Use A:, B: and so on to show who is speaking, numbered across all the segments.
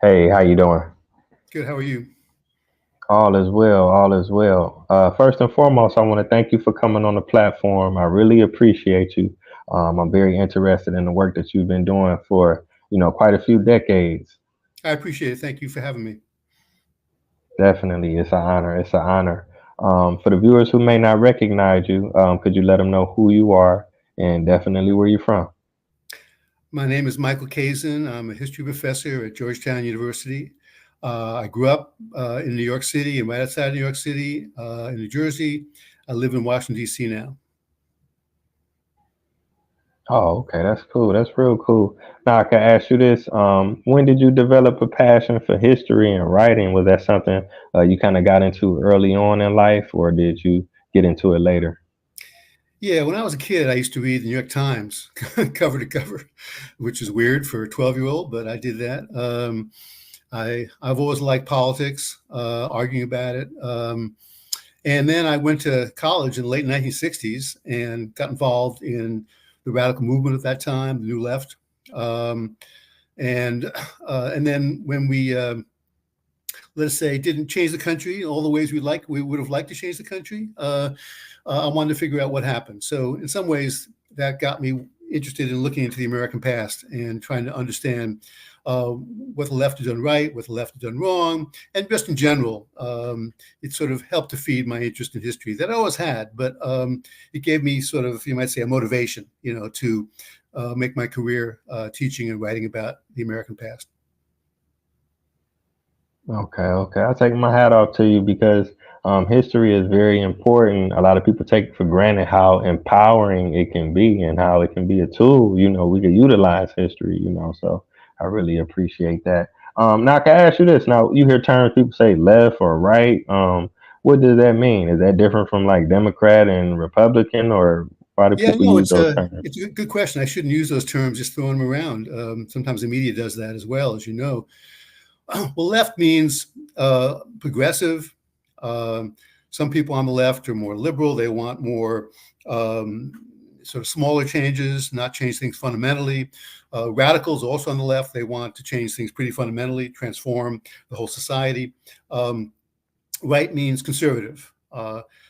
A: Hey, how you doing?
B: Good. How are you?
A: All is well, all is well. First and foremost, I want to thank you for coming on the platform. I really appreciate you. I'm very interested in the work that you've been doing for, quite a few decades.
B: I appreciate it. Thank you for having me.
A: Definitely, it's an honor. It's an honor. For the viewers who may not recognize you, could you let them know who you are and definitely where you're from?
B: My name is Michael Kazin. I'm a history professor at Georgetown University. I grew up in New York City and right outside New York City in New Jersey. I live in Washington, D.C. now.
A: Oh, okay, that's cool. That's real cool. Now I can ask you this: when did you develop a passion for history and writing? Was that something you kind of got into early on in life, or did you get into it later?
B: Yeah, when I was a kid, I used to read the New York Times cover to cover, which is weird for a 12-year-old, but I did that. I've always liked politics, arguing about it. And then I went to college in the late 1960s and got involved in the radical movement at that time, the New Left. Um, and then when we let's say didn't change the country all the ways we would have liked to change the country, I wanted to figure out what happened. So in some ways, that got me interested in looking into the American past and trying to understand what the left has done right, what the left has done wrong, and just in general, it sort of helped to feed my interest in history that I always had. But it gave me sort of, you might say, a motivation, to make my career teaching and writing about the American past.
A: Okay, okay. I'll take my hat off to you because history is very important. A lot of people take for granted how empowering it can be and how it can be a tool. We can utilize history, so I really appreciate that. Now, I can ask you this. Now, you hear terms people say left or right. What does that mean? Is that different from like Democrat and Republican, or why do
B: Yeah,
A: people
B: no,
A: use
B: it's
A: those
B: a
A: terms?
B: it's a good question. I shouldn't use those terms, just throwing them around. Sometimes the media does that as well, as you know. Well, left means progressive. Um, some people on the left are more liberal. They want more um, sort of smaller changes, not change things fundamentally. Radicals also on the left, they want to change things pretty fundamentally, transform the whole society. Um, right means conservative.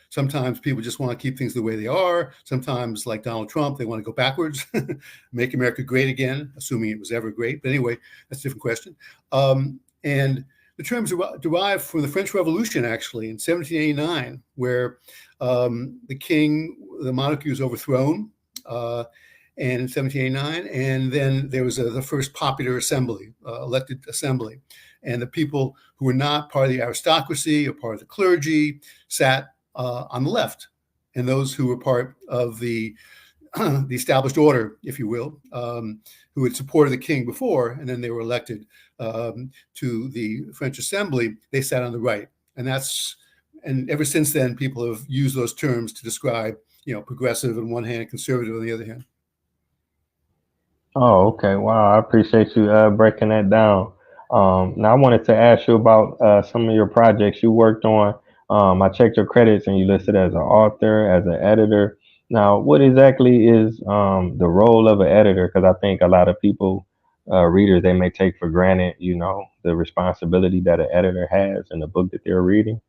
B: Sometimes people just want to keep things the way they are. Sometimes, like Donald Trump, they want to go backwards, make America great again, assuming it was ever great. But anyway, that's a different question. And the terms derived from the French Revolution, actually, in 1789, where the monarchy was overthrown. And in 1789, and then there was the first popular assembly, elected assembly, and the people who were not part of the aristocracy or part of the clergy sat on the left, and those who were part of the the established order, if you will, who had supported the king before, and then they were elected to the French Assembly, they sat on the right, and ever since then, people have used those terms to describe, progressive on one hand, conservative on the other hand.
A: Oh, okay. Wow. I appreciate you breaking that down. Now, I wanted to ask you about some of your projects you worked on. I checked your credits and you listed as an author, as an editor. Now, what exactly is the role of an editor? Because I think a lot of people, readers, they may take for granted, the responsibility that an editor has in the book that they're reading.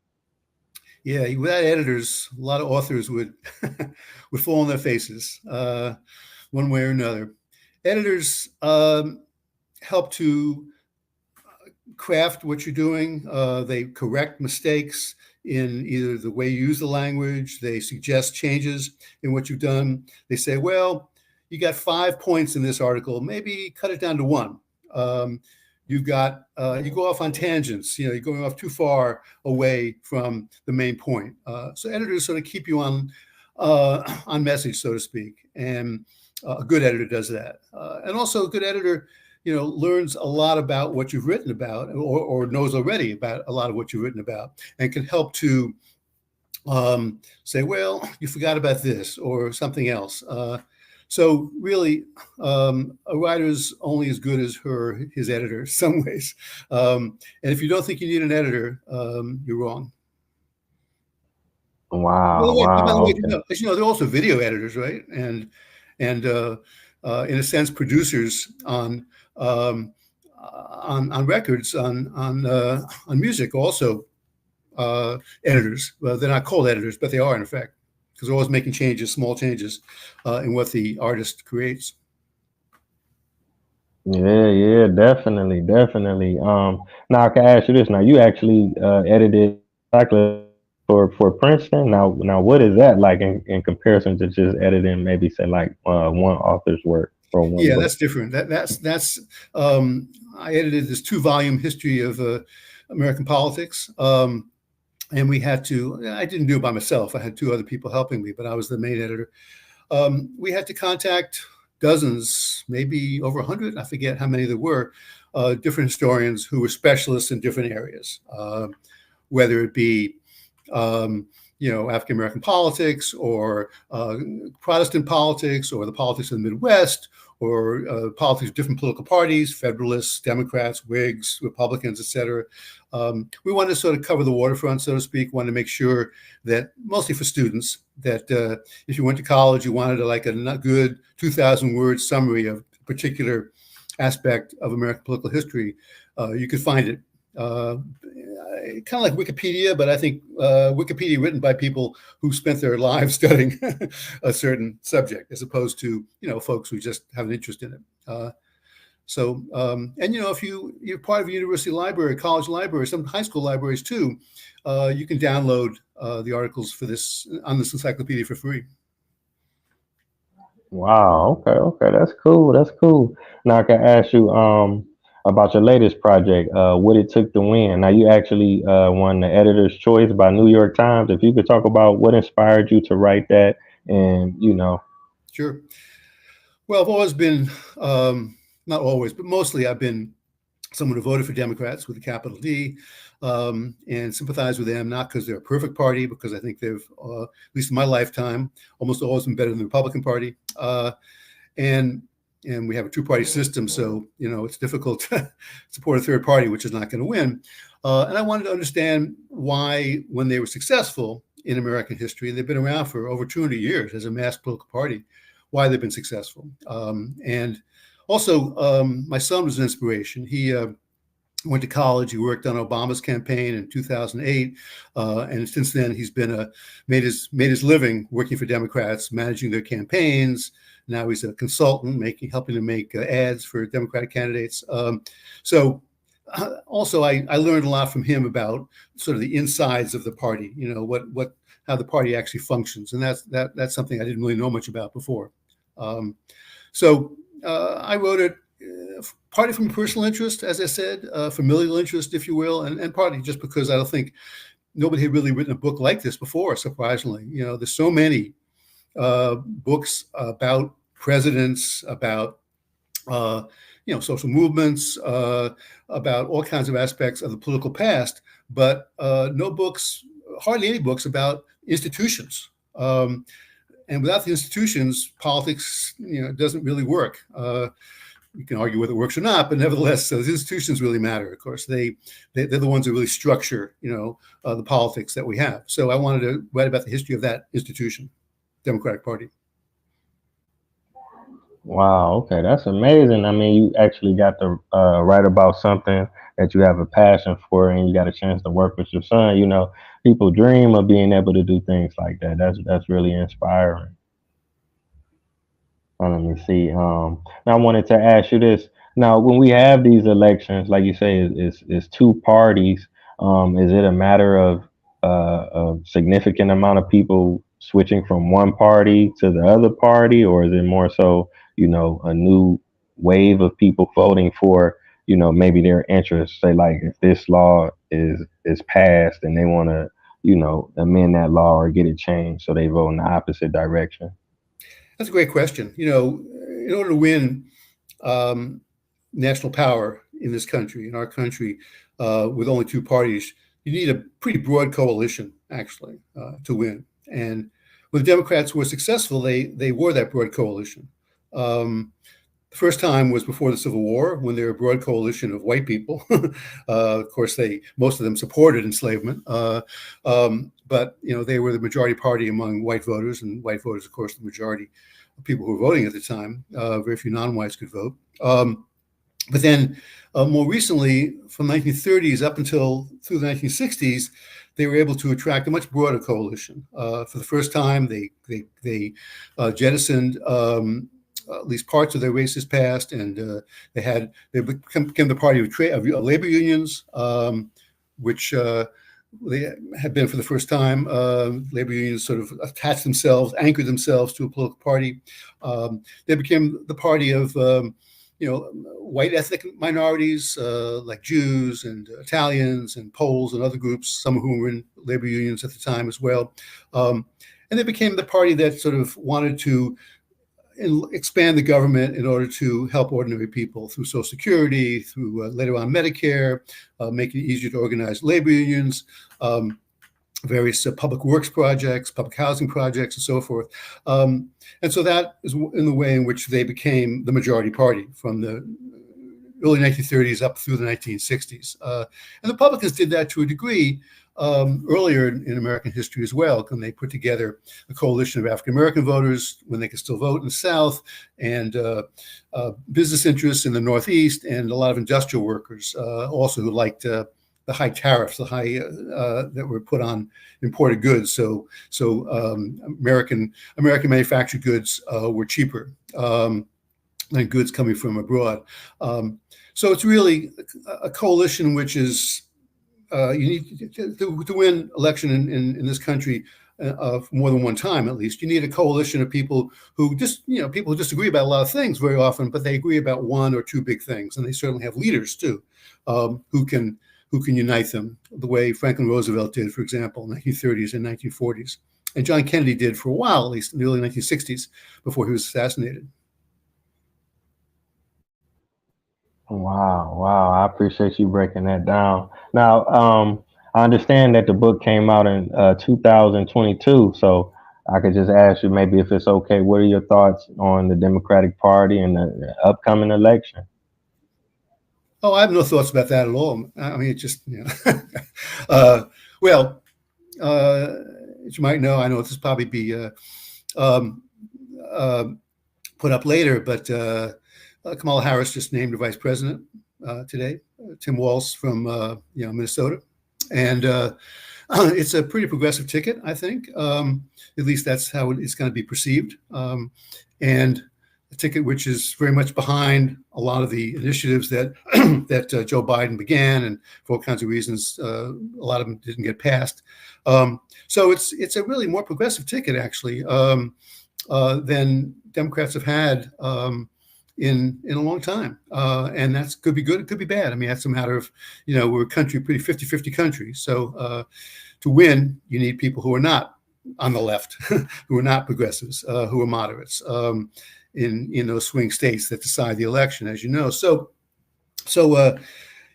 B: Yeah, without editors, a lot of authors would would fall on their faces, one way or another. Editors help to craft what you're doing. They correct mistakes in either the way you use the language. They suggest changes in what you've done. They say, well, you got 5 points in this article. Maybe cut it down to one. Um, you go off on tangents. You're going off too far away from the main point. So editors sort of keep you on message, so to speak. And a good editor does that. And also, a good editor learns a lot about what you've written about, or knows already about a lot of what you've written about, and can help to say, well, you forgot about this or something else. So really, a writer's only as good as his editor in some ways. And if you don't think you need an editor, you're wrong.
A: Wow. Wow. Okay.
B: As you know, they're also video editors, right? And in a sense, producers on on records on music also editors. Well, they're not called editors, but they are in effect because they're always making changes, small changes in what the artist creates.
A: Yeah, yeah, definitely, definitely. Now I can ask you this. Now you actually edited encyclopedia for Princeton. Now what is that like in comparison to just editing maybe say like one author's work or one
B: Yeah,
A: book?
B: that's different. That's um, I edited this 2 volume history of American politics. And we had to, I didn't do it by myself. I had 2 other people helping me, but I was the main editor. We had to contact dozens, maybe over 100, I forget how many there were, different historians who were specialists in different areas, whether it be um, African American politics or Protestant politics or the politics of the Midwest or politics of different political parties, Federalists, Democrats, Whigs, Republicans, et cetera. We wanted to sort of cover the waterfront, so to speak. Wanted to make sure that, mostly for students, that if you went to college, you wanted like a good 2,000 word summary of a particular aspect of American political history, you could find it. Kind of like Wikipedia, but I think Wikipedia written by people who spent their lives studying a certain subject, as opposed to folks who just have an interest in it. And if you're part of a university library, college library, some high school libraries too, you can download the articles for this on this encyclopedia for free.
A: Wow. Okay. Okay. That's cool. That's cool. Now I can ask you about your latest project. What it took to win. Now you actually won the Editor's Choice by New York Times. If you could talk about what inspired you to write that, and
B: Sure. Well, I've always been, not always, but mostly I've been someone who voted for Democrats with a capital D, and sympathize with them, not because they're a perfect party, because I think they've, at least in my lifetime, almost always been better than the Republican Party. And and we have a 2 party system, so it's difficult to support a third party, which is not going to win. And I wanted to understand why, when they were successful in American history, and they've been around for over 200 years as a mass political party, why they've been successful. And also, my son was an inspiration. He went to college. He worked on Obama's campaign in 2008, and since then he's been made his living working for Democrats, managing their campaigns. Now he's a consultant, helping to make ads for Democratic candidates. Also, I learned a lot from him about sort of the insides of the party. What how the party actually functions, and that's something I didn't really know much about before. Um, I wrote it partly from personal interest, as I said, familial interest, if you will, and partly just because I don't think nobody had really written a book like this before. Surprisingly, there's so many books about presidents, about social movements, about all kinds of aspects of the political past, but no books, hardly any books about institutions. And without the institutions, politics, doesn't really work. You can argue whether it works or not, but nevertheless, those institutions really matter. Of course, they're the ones that really structure, the politics that we have. So I wanted to write about the history of that institution, Democratic Party.
A: wow. Okay, that's amazing. I mean, you actually got to write about something that you have a passion for, and you got a chance to work with your son. People dream of being able to do things like that. That's really inspiring. Let me see. Now I wanted to ask you this. Now, when we have these elections, like you say, is 2 parties. Is it a matter of a significant amount of people switching from one party to the other party, or is it more so, a new wave of people voting for, maybe their interests? Say, like, if this law is passed and they want to, amend that law or get it changed, so they vote in the opposite direction.
B: That's a great question. In order to win um, national power in this country, in our country, with only 2 parties, you need a pretty broad coalition, actually, to win. And when the Democrats were successful, they wore that broad coalition. Um, the first time was before the Civil War, when they were a broad coalition of white people. Of course, most of them supported enslavement, but they were the majority party among white voters, and white voters, of course, the majority of people who were voting at the time. Very few non-whites could vote. But then more recently, from 1930s up until through the 1960s, they were able to attract a much broader coalition. For the first time, they jettisoned at least parts of their racist past, and they became the party of labor unions, which they had been for the first time. Labor unions sort of attached themselves, anchored themselves to a political party. They became the party of white ethnic minorities like Jews and Italians and Poles and other groups, some of whom were in labor unions at the time as well. And they became the party that sort of wanted to expand the government in order to help ordinary people through Social Security, through later on Medicare, making it easier to organize labor unions, various public works projects, public housing projects, and so forth. And so that is in the way in which they became the majority party from the early 1930s up through the 1960s. And the Republicans did that to a degree earlier in American history as well, when they put together a coalition of African-American voters when they could still vote in the South, and business interests in the Northeast, and a lot of industrial workers also who liked the high tariffs, the high that were put on imported goods. So American manufactured goods were cheaper than goods coming from abroad. So it's really a coalition which is you need to win election in this country more than one time at least. You need a coalition of people who people who disagree about a lot of things very often, but they agree about one or two big things, and they certainly have leaders too who can unite them, the way Franklin Roosevelt did, for example, in the 1930s and 1940s, and John Kennedy did for a while, at least in the early 1960s, before he was assassinated.
A: Wow, wow. I appreciate you breaking that down. Now, I understand that the book came out in 2022, so I could just ask you maybe if it's okay, what are your thoughts on the Democratic Party and the upcoming election?
B: Oh, I have no thoughts about that at all. I mean, it just, uh, well, uh, as you might know, I know this will probably be um, uh, put up later, but Kamala Harris just named a vice president today, Tim Walz from Minnesota, and it's a pretty progressive ticket, I think. At least that's how it's going to be perceived, and a ticket which is very much behind a lot of the initiatives that that Joe Biden began, and for all kinds of reasons, a lot of them didn't get passed. So it's a really more progressive ticket, actually, than Democrats have had in a long time. And that could be good, it could be bad. I mean, that's a matter of, we're a country, pretty 50-50 country. So to win, you need people who are not on the left, who are not progressives, who are moderates in those swing states that decide the election, as you know. So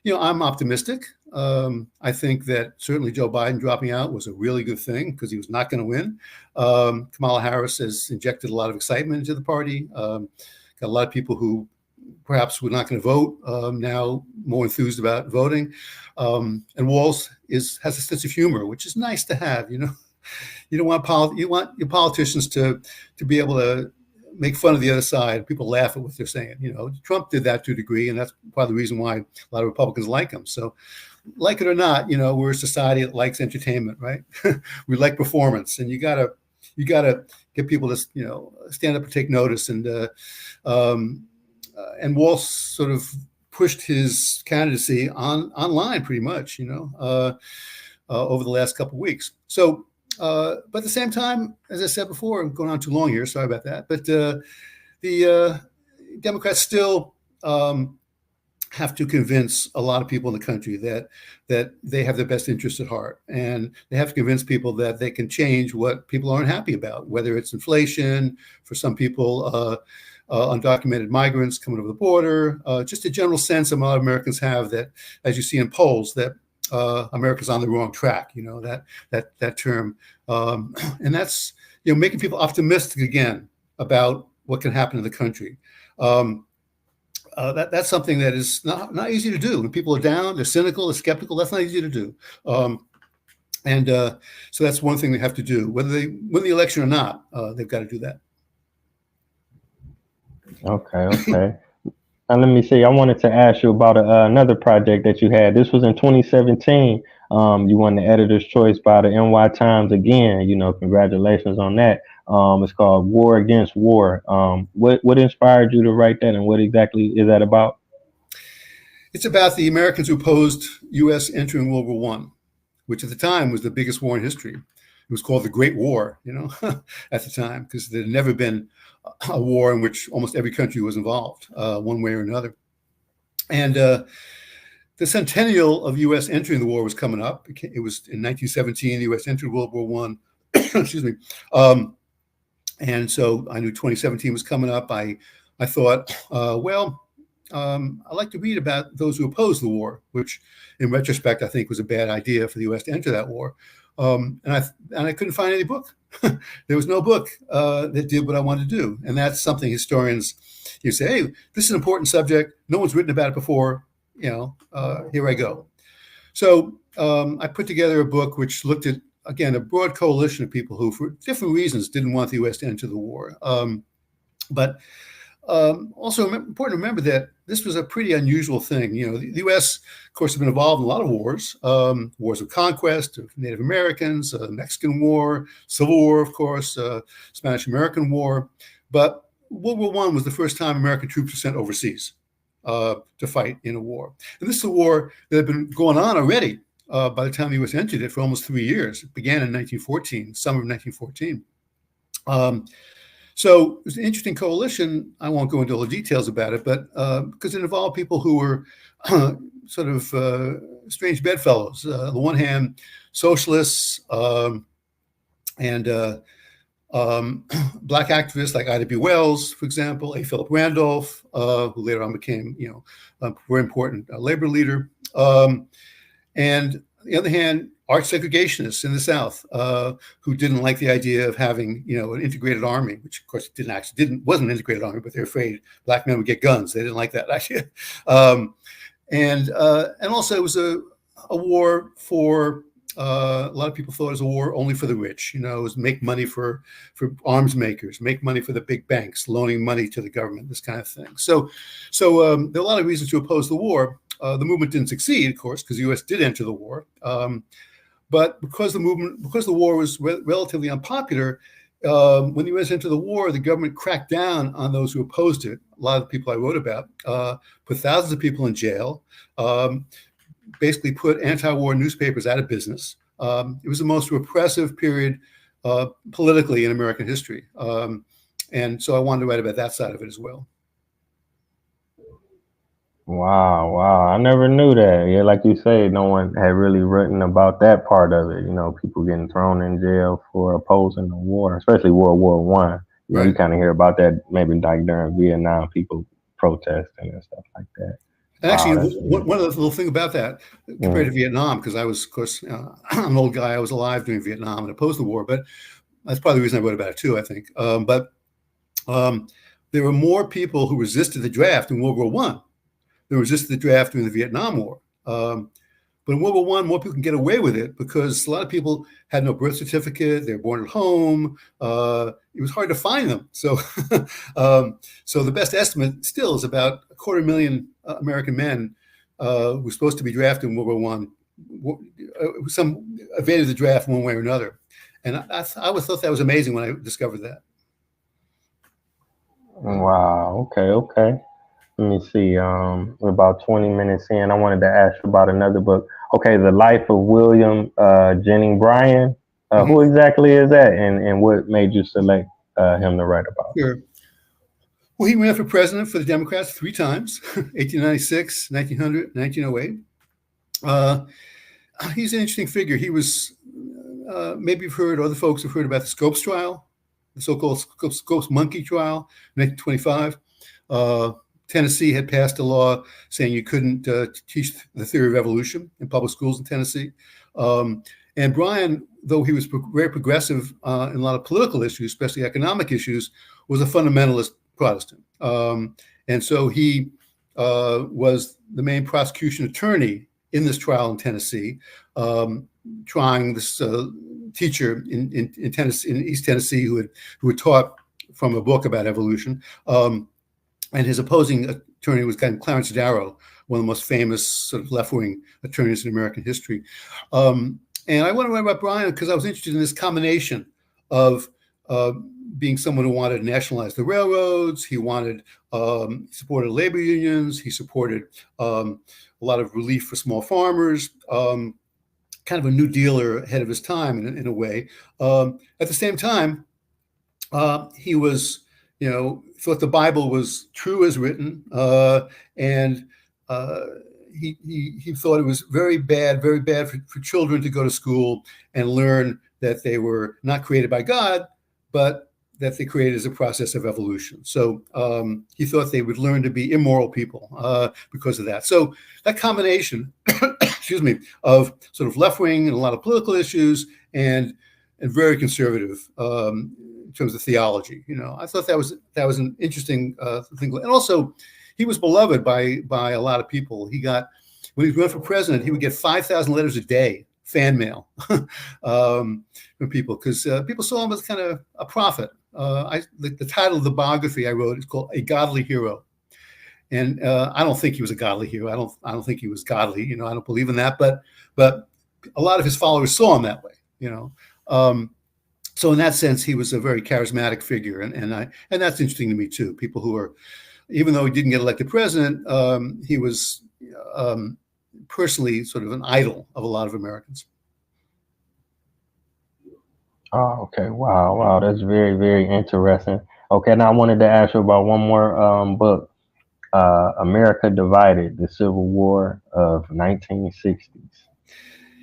B: I'm optimistic. I think that certainly Joe Biden dropping out was a really good thing because he was not going to win. Kamala Harris has injected a lot of excitement into the party. Got a lot of people who perhaps were not going to vote now more enthused about voting. And Walz has a sense of humor, which is nice to have. You don't want you want your politicians to be able to make fun of the other side. People laugh at what they're saying. Trump did that to a degree, and that's part of the reason why a lot of Republicans like him. So, like it or not, we're a society that likes entertainment, right? We like performance, and you gotta get people to stand up and take notice. And Walz sort of pushed his candidacy online pretty much, over the last couple of weeks. So. But at the same time, as I said before, I'm going on too long here. Sorry about that. But the Democrats still have to convince a lot of people in the country that they have their best interests at heart, and they have to convince people that they can change what people aren't happy about, whether it's inflation for some people, undocumented migrants coming over the border, just a general sense a lot of Americans have that, as you see in polls, that America's on the wrong track, that term, and that's making people optimistic again about what can happen in the country. That's something that is not easy to do. When people are down, they're cynical, they're skeptical. That's not easy to do, and so that's one thing they have to do, whether they win the election or not. They've got to do that.
A: Okay, okay. Let me see. I wanted to ask you about another project that you had. This was in 2017. You won the Editor's Choice by the NY Times again. Congratulations on that. It's called War Against War. What inspired you to write that, and what exactly is that about?
B: It's about the Americans who opposed U.S. entering World War One, which at the time was the biggest war in history. It was called the Great War, at the time, because there had never been a war in which almost every country was involved, one way or another. And the centennial of U.S. entering the war was coming up. It was in 1917. The U.S. entered World War One. Excuse me. And so I knew 2017 was coming up. I thought, I'd like to read about those who opposed the war, which, in retrospect, I think was a bad idea for the U.S. to enter that war. And I couldn't find any book. There was no book that did what I wanted to do, and that's something historians say, "Hey, this is an important subject. No one's written about it before. Here I go." So I put together a book which looked at, again, a broad coalition of people who, for different reasons, didn't want the U.S. to enter the war. But also important to remember that this was a pretty unusual thing. The U.S., of course, has been involved in a lot of wars, wars of conquest of Native Americans, the Mexican War, Civil War, of course, Spanish-American War. But World War I was the first time American troops were sent overseas to fight in a war. And this is a war that had been going on already by the time the U.S. entered it for almost 3 years. It began in 1914, summer of 1914. So it was an interesting coalition. I won't go into all the details about it, but because it involved people who were sort of strange bedfellows. On the one hand, socialists and black activists like Ida B. Wells, for example, A. Philip Randolph, who later on became, a very important labor leader. And on the other hand, arch segregationists in the South who didn't like the idea of having, an integrated army, which of course wasn't an integrated army, but they're afraid black men would get guns. They didn't like that idea. And also it was a war for a lot of people thought it was a war only for the rich. It was make money for arms makers, make money for the big banks, loaning money to the government, this kind of thing. So there are a lot of reasons to oppose the war. The movement didn't succeed, of course, because the U.S. did enter the war. But because the war was relatively unpopular, when the U.S. entered the war, the government cracked down on those who opposed it. A lot of the people I wrote about put thousands of people in jail, basically put anti-war newspapers out of business. It was the most repressive period politically in American history. And so I wanted to write about that side of it as well.
A: Wow, wow. I never knew that. Yeah, like you say, no one had really written about that part of it. People getting thrown in jail for opposing the war, especially World War One. You
B: Right.
A: kind of hear about that maybe like during Vietnam, people protesting and stuff like that.
B: And
A: Wow,
B: actually,
A: that's
B: one of the little thing about that compared to
A: mm,
B: Vietnam, because I was, of course, I'm an old guy. I was alive during Vietnam and opposed the war, but that's probably the reason I wrote about it too, I think. But there were more people who resisted the draft in World War One than resisted the draft during the Vietnam War. But in World War One, more people can get away with it because a lot of people had no birth certificate. They were born at home. It was hard to find them. So, so the best estimate still is about 250,000 American men who were supposed to be drafted in World War One. Some evaded the draft one way or another, and I always thought that was amazing when I discovered that.
A: wow. Okay, okay. Let me see. We're about 20 minutes in. I wanted to ask you about another book. Okay, The Life of William Jennings Bryan. Who
B: Mm-hmm.
A: exactly is that, and what made you select him to write about?
B: Sure. Well, he ran for president for the Democrats 3 times: 1896, 1900, 1908. He's an interesting figure. He was, maybe you've heard, other folks have heard about the Scopes trial, the so-called Scopes monkey trial, 1925. Tennessee had passed a law saying you couldn't teach the theory of evolution in public schools in Tennessee. And Bryan, though he was very progressive in a lot of political issues, especially economic issues, was a fundamentalist Protestant. And so he was the main prosecution attorney in this trial in Tennessee, trying this teacher in Tennessee, in East Tennessee, who had taught from a book about evolution. and his opposing attorney was kind of Clarence Darrow, one of the most famous sort of left-wing attorneys in American history. And I want to write about Bryan because I was interested in this combination of uh, being someone who wanted to nationalize the railroads. He wanted supported labor unions. He supported a lot of relief for small farmers. Kind of a New Dealer ahead of his time in a way. At the same time, he was, thought the Bible was true as written, and uh, he thought it was very bad for children to go to school and learn that they were not created by God, but that they created as a process of evolution. So he thought they would learn to be immoral people because of that. So that combination, excuse me, of sort of left wing and a lot of political issues and very conservative in terms of theology. I thought that was an interesting thing. And also, he was beloved by a lot of people. When he ran for president, he would get 5,000 letters a day, fan mail, from people, because people saw him as kind of a prophet. The title of the biography I wrote is called "A Godly Hero," and I don't think he was a godly hero. I don't think he was godly. I don't believe in that. But a lot of his followers saw him that way. So in that sense, he was a very charismatic figure, and that's interesting to me too. People who are, even though he didn't get elected president, he was personally sort of an idol of a lot of Americans.
A: Oh, okay. Wow, wow. That's very, very interesting. Okay, now I wanted to ask you about one more book, America Divided, the Civil War of 1960s.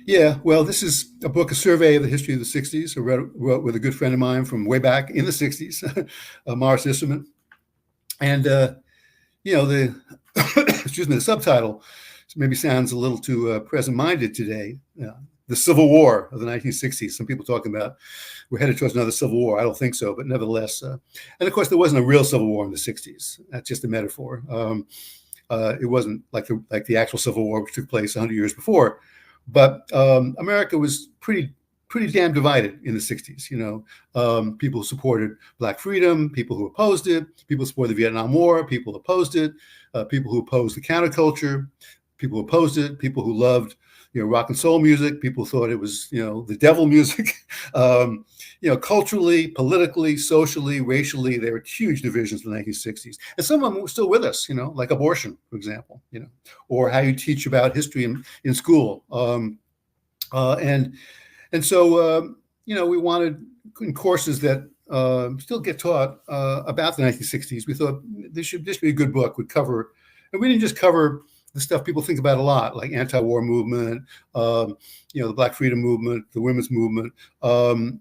B: Yeah, well, this is a book, a survey of the history of the '60s. I wrote with a good friend of mine from way back in the '60s, Morris Isserman, and the excuse me, the subtitle maybe sounds a little too present-minded today. The Civil War of the 1960s. Some people talking about we're headed towards another civil war. I don't think so, but nevertheless, and of course, there wasn't a real civil war in the '60s. That's just a metaphor. It wasn't like the actual Civil War, which took place 100 years before. But America was pretty damn divided in the '60s. People who supported Black freedom, people who opposed it, people who supported the Vietnam War, people who opposed it, people who opposed the counterculture, people who opposed it, people who loved rock and soul music, people thought it was the devil music. Culturally, politically, socially, racially, there were huge divisions in the 1960s, and some of them were still with us. Like abortion, for example. Or how you teach about history in school. And so, we wanted in courses that still get taught about the 1960s. We thought this should be a good book. Would cover, and we didn't just cover the stuff people think about a lot, like anti-war movement, the Black freedom movement, the women's movement,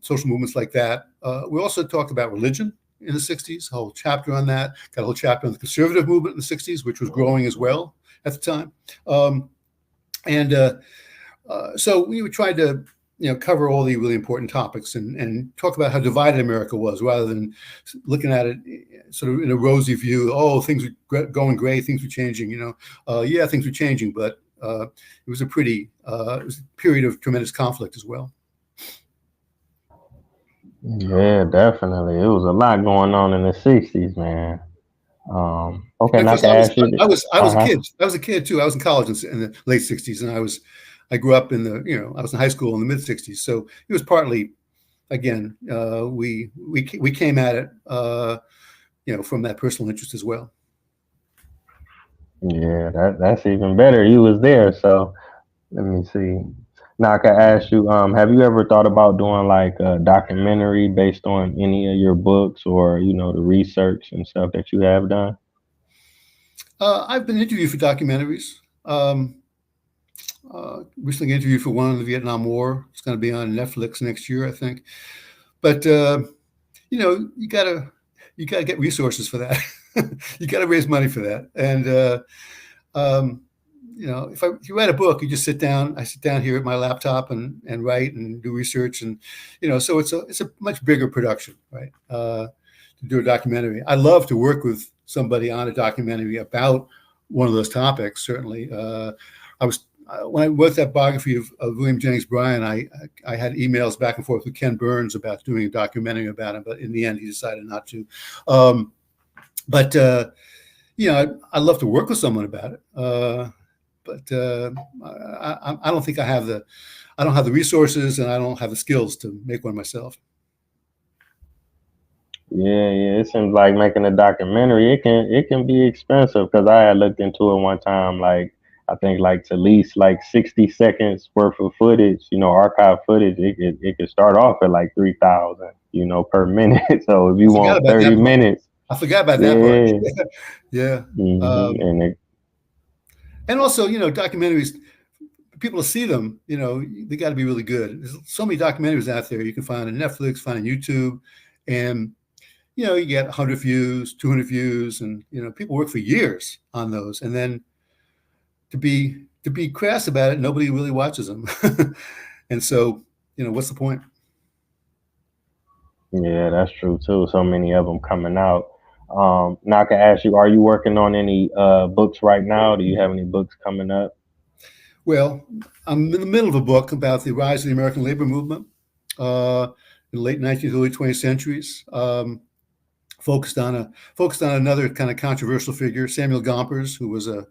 B: social movements like that. We also talked about religion in the '60s, a whole chapter on that. Got a whole chapter on the conservative movement in the '60s, which was growing as well at the time. So we tried to cover all the really important topics and talk about how divided America was, rather than looking at it sort of in a rosy view. Oh, things were going great, things were changing. Yeah, things were changing, but it was a period of tremendous conflict as well.
A: Yeah, definitely. It was a lot going on in the '60s, man. Okay,
B: And of
A: not
B: course,
A: to ask you.
B: I was a
A: Uh-huh.
B: kid. I was a kid too. I was in college in the late '60s, and I grew up I was in high school in the mid '60s. So it was partly, again, we came at it, from that personal interest as well.
A: Yeah, that's even better. You was there, so let me see. Now I can ask you, have you ever thought about doing like a documentary based on any of your books or, the research and stuff that you have done?
B: I've been interviewed for documentaries. Recently interviewed for one on the Vietnam War. It's going to be on Netflix next year, I think. But you gotta get resources for that. You gotta raise money for that. And um, if you write a book, you just sit down. I sit down here at my laptop and write and do research, and so it's a much bigger production, right? To do a documentary, I love to work with somebody on a documentary about one of those topics. Certainly, I was when I wrote that biography of William Jennings Bryan, I had emails back and forth with Ken Burns about doing a documentary about him, but in the end, he decided not to. But I'd love to work with someone about it, but I don't think I don't have the resources, and I don't have the skills to make one myself.
A: Yeah, yeah. It seems like making a documentary. It can be expensive because I had looked into it one time. Like I think like to lease like 60 seconds worth of footage, archive footage. It could start off at like 3,000, per minute. So if
B: I
A: you
B: forgot
A: want
B: about that
A: 30
B: part.
A: minutes,
B: I forgot about that part.
A: yeah.
B: Yeah.
A: And
B: And also, documentaries, people to see them, they got to be really good. There's so many documentaries out there you can find on Netflix, find on YouTube, and you get 100 views, 200 views, and people work for years on those, and then to be crass about it, nobody really watches them, and so what's the point?
A: yeah, that's true too. So many of them coming out. Now I can ask you, are you working on any books right now? Do you have any books coming up?
B: Well, I'm in the middle of a book about the rise of the American labor movement uh, in the late 19th, early 20th centuries. Focused on another kind of controversial figure, Samuel Gompers, who was a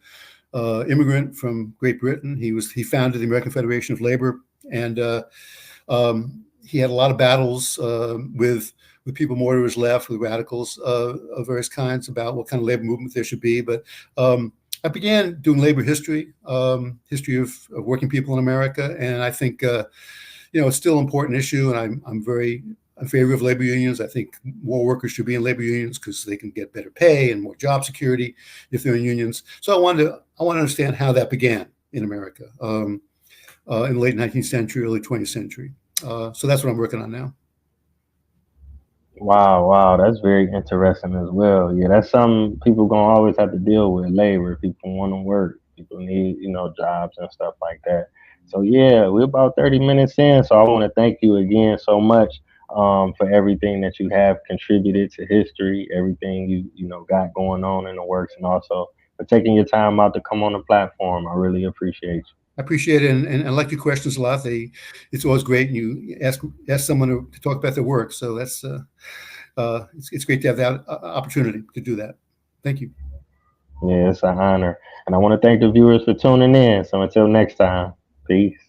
B: immigrant from Great Britain. He founded the American Federation of Labor, and he had a lot of battles with people more to his left, with radicals of various kinds about what kind of labor movement there should be. But I began doing labor history, history of working people in America, and I think it's still an important issue, and I'm very in favor of labor unions. I think more workers should be in labor unions because they can get better pay and more job security if they're in unions. So I want to understand how that began in America in the late 19th century, early 20th century. So that's what I'm working on now.
A: Wow, wow, that's very interesting as well. Yeah, that's something people gonna always have to deal with. Labor, people want to work, people need, jobs and stuff like that. So yeah, we're about 30 minutes in. So I want to thank you again so much for everything that you have contributed to history, everything you got going on in the works, and also for taking your time out to come on the platform. I really appreciate you.
B: I appreciate it, and I like your questions a lot. It's always great, and you ask someone to talk about their work. So it's great to have that opportunity to do that. Thank you.
A: Yeah, it's an honor, and I want to thank the viewers for tuning in. So until next time, peace.